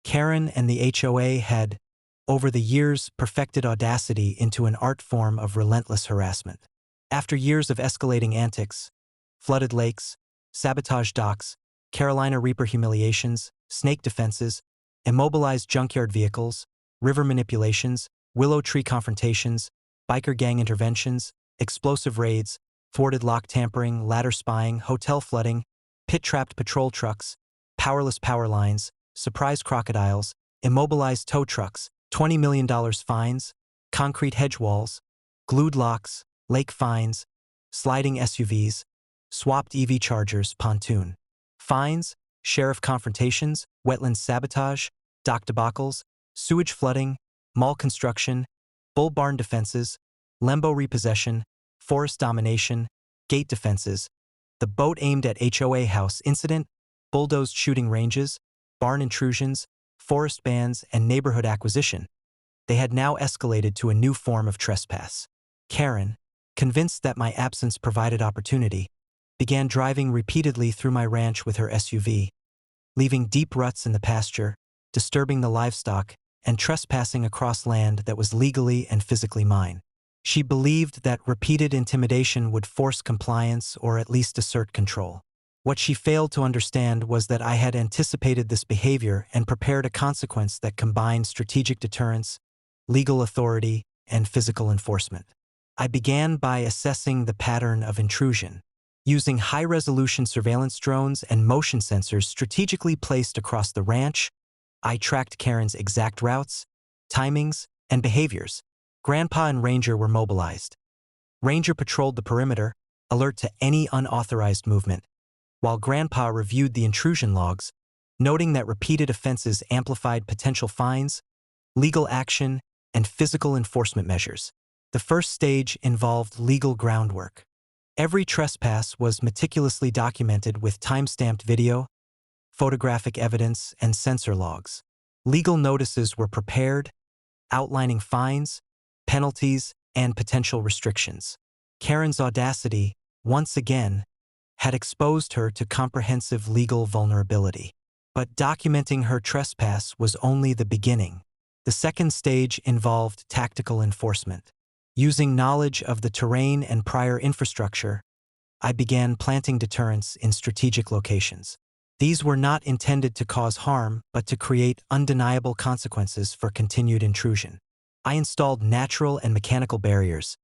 Karen and the HOA had, over the years, perfected audacity into an art form of relentless harassment. After years of escalating antics, flooded lakes, sabotaged docks, Carolina Reaper humiliations, snake defenses, immobilized junkyard vehicles, river manipulations, willow tree confrontations, biker gang interventions, explosive raids, thwarted lock tampering, ladder spying, hotel flooding, pit-trapped patrol trucks, powerless power lines, surprise crocodiles, immobilized tow trucks, $20 million fines, concrete hedge walls, glued locks, lake fines, sliding SUVs, swapped EV chargers, pontoon fines, sheriff confrontations, wetland sabotage, dock debacles, sewage flooding, mall construction, bull barn defenses, lembo repossession, forest domination, gate defenses, the boat aimed at HOA house incident, bulldozed shooting ranges, barn intrusions, forest bans, and neighborhood acquisition. They had now escalated to a new form of trespass. Karen, convinced that my absence provided opportunity, began driving repeatedly through my ranch with her SUV, leaving deep ruts in the pasture, disturbing the livestock, and trespassing across land that was legally and physically mine. She believed that repeated intimidation would force compliance or at least assert control. What she failed to understand was that I had anticipated this behavior and prepared a consequence that combined strategic deterrence, legal authority, and physical enforcement. I began by assessing the pattern of intrusion. Using high-resolution surveillance drones and motion sensors strategically placed across the ranch, I tracked Karen's exact routes, timings, and behaviors. Grandpa and Ranger were mobilized. Ranger patrolled the perimeter, alert to any unauthorized movement, while Grandpa reviewed the intrusion logs, noting that repeated offenses amplified potential fines, legal action, and physical enforcement measures. The first stage involved legal groundwork. Every trespass was meticulously documented with time-stamped video, photographic evidence, and sensor logs. Legal notices were prepared, outlining fines, penalties, and potential restrictions. Karen's audacity, once again, had exposed her to comprehensive legal vulnerability. But documenting her trespass was only the beginning. The second stage involved tactical enforcement. Using knowledge of the terrain and prior infrastructure, I began planting deterrents in strategic locations. These were not intended to cause harm, but to create undeniable consequences for continued intrusion. I installed natural and mechanical barriers,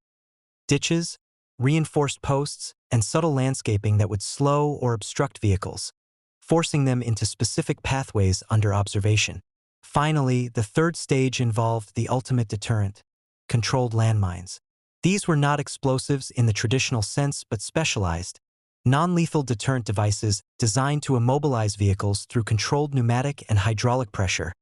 ditches, reinforced posts, and subtle landscaping that would slow or obstruct vehicles, forcing them into specific pathways under observation. Finally, the third stage involved the ultimate deterrent: controlled landmines. These were not explosives in the traditional sense but specialized, non-lethal deterrent devices designed to immobilize vehicles through controlled pneumatic and hydraulic pressure,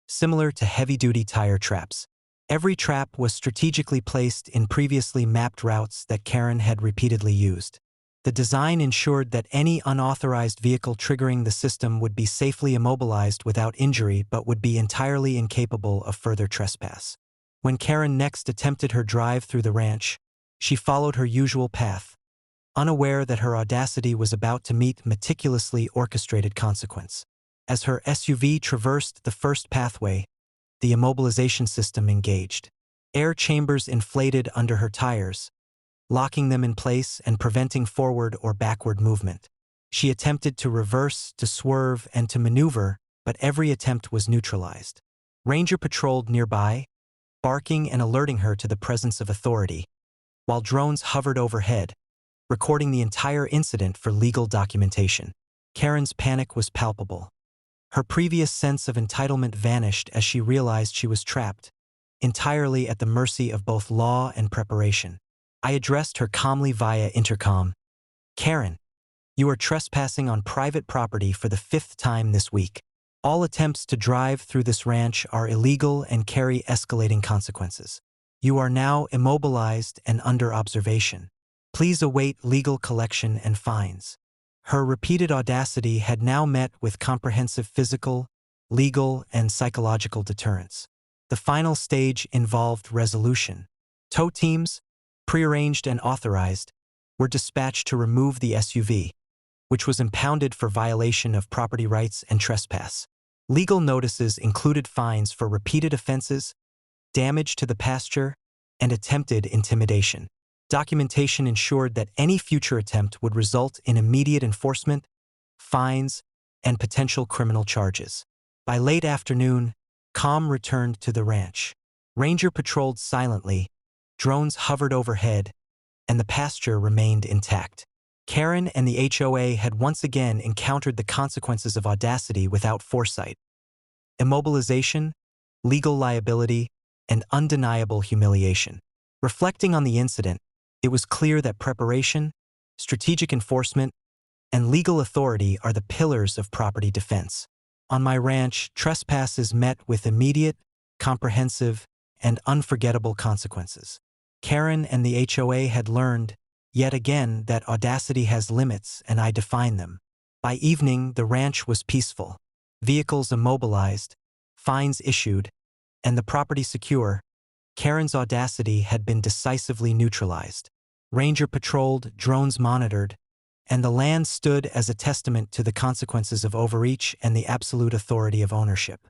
similar to heavy-duty tire traps. Every trap was strategically placed in previously mapped routes that Karen had repeatedly used. The design ensured that any unauthorized vehicle triggering the system would be safely immobilized without injury but would be entirely incapable of further trespass. When Karen next attempted her drive through the ranch, she followed her usual path, unaware that her audacity was about to meet meticulously orchestrated consequence. As her SUV traversed the first pathway, the immobilization system engaged. Air chambers inflated under her tires, locking them in place and preventing forward or backward movement. She attempted to reverse, to swerve, and to maneuver, but every attempt was neutralized. Ranger patrolled nearby, barking and alerting her to the presence of authority, while drones hovered overhead, recording the entire incident for legal documentation. Karen's panic was palpable. Her previous sense of entitlement vanished as she realized she was trapped, entirely at the mercy of both law and preparation. I addressed her calmly via intercom. "Karen, you are trespassing on private property for the 5th time this week. All attempts to drive through this ranch are illegal and carry escalating consequences. You are now immobilized and under observation. Please await legal collection and fines." Her repeated audacity had now met with comprehensive physical, legal, and psychological deterrence. The final stage involved resolution. Tow teams, prearranged and authorized, were dispatched to remove the SUV, which was impounded for violation of property rights and trespass. Legal notices included fines for repeated offenses, damage to the pasture, and attempted intimidation. Documentation ensured that any future attempt would result in immediate enforcement, fines, and potential criminal charges. By late afternoon, calm returned to the ranch. Ranger patrolled silently, drones hovered overhead, and the pasture remained intact. Karen and the HOA had once again encountered the consequences of audacity without foresight. Immobilization, legal liability, and undeniable humiliation. Reflecting on the incident, it was clear that preparation, strategic enforcement, and legal authority are the pillars of property defense. On my ranch, trespass is met with immediate, comprehensive, and unforgettable consequences. Karen and the HOA had learned, yet again, that audacity has limits and I define them. By evening, the ranch was peaceful. Vehicles immobilized, fines issued, and the property secure. Karen's audacity had been decisively neutralized. Ranger patrolled, drones monitored, and the land stood as a testament to the consequences of overreach and the absolute authority of ownership.